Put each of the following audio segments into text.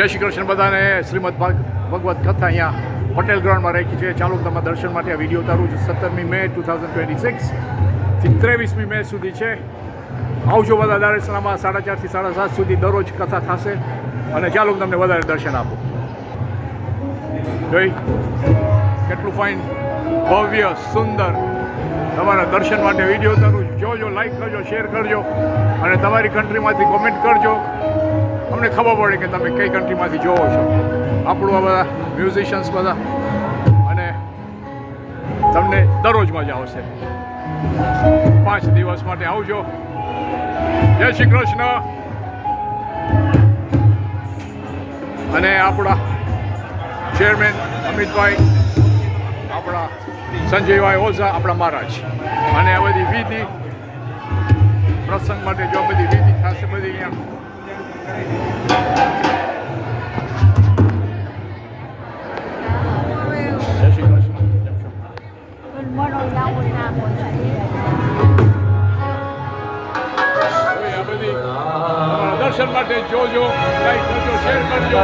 જય શ્રી કૃષ્ણ બધાને. શ્રીમદ ભગવત કથા અહીંયા પટેલ ગ્રાઉન્ડમાં રાખી છે. ચાલો તમારા દર્શન માટે આ વિડીયો ઉતારું છું. 17મી મે 2026 થી 23મી મે સુધી છે. આવજો બધા દારેસલામાં 4:30 થી 7:30 સુધી દરરોજ કથા થશે. અને ચાલો તમને વધારે દર્શન આપો. જોઈ કેટલું ફાઇન, ભવ્ય, સુંદર તમારા દર્શન માટે વિડીયો ઉતારું છું. જોજો, લાઈક કરજો, શેર કરજો અને તમારી કન્ટ્રીમાંથી કોમેન્ટ કરજો. અમને ખબર પડે કે તમે કઈ કન્ટ્રીમાંથી જોવો છો. આપણું આ બધા મ્યુઝિશિયન્સ બધા, અને તમને દરરોજ મજા આવશે. 5 દિવસ માટે આવજો. જય શ્રી કૃષ્ણ. અને આપણા ચેરમેન અમિતભાઈ, આપણા સંજયભાઈ ઓઝા, આપણા મહારાજ, અને આ બધી વિધિ પ્રસંગ માટે જો બધી વિધિ થશે બધી અહીંયા. જય શ્રી કૃષ્ણ. આ બધી તમારા દર્શન માટે જોજો, લાઈક કરજો, શેર કરજો.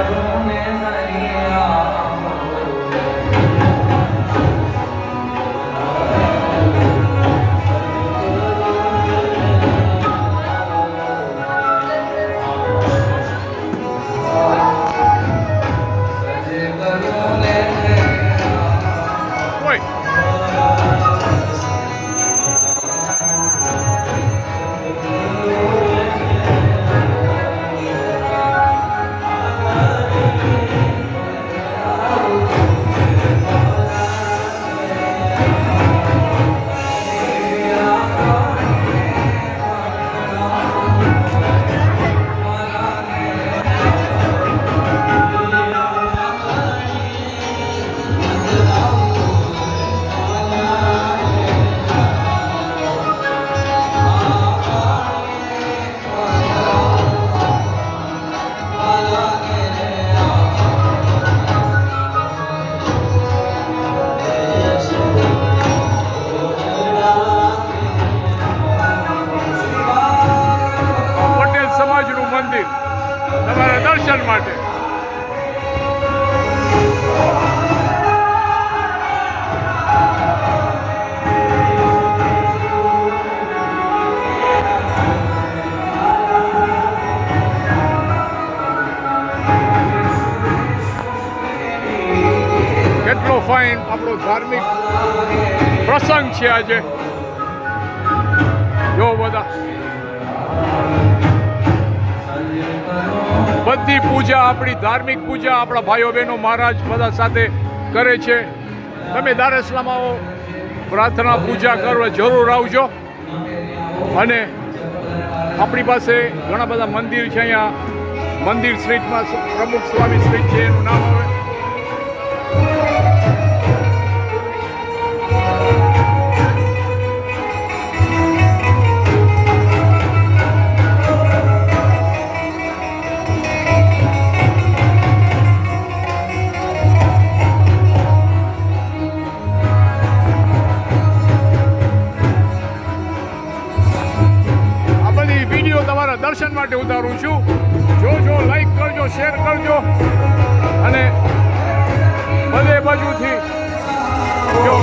મંદિર તમારા દર્શન માટે. કેટલો ફાઇન આપણો ધાર્મિક પ્રસંગ છે આજે. જો બધા બધી પૂજા, આપણી ધાર્મિક પૂજા આપણા ભાઈઓ બહેનો મહારાજ બધા સાથે કરે છે. તમે દારેસલામાં આવો, પ્રાર્થના પૂજા કરવા જરૂર આવજો. અને આપણી પાસે ઘણા બધા મંદિર છે અહીંયા. મંદિર સ્ટ્રીટમાં પ્રમુખ સ્વામી સ્ટ્રીટ છે, એનું નામ આવે. તમારા દર્શન માટે ઉતારું છું. જોજો, લાઈક કરજો, શેર કરજો અને બધે બાજુથી જો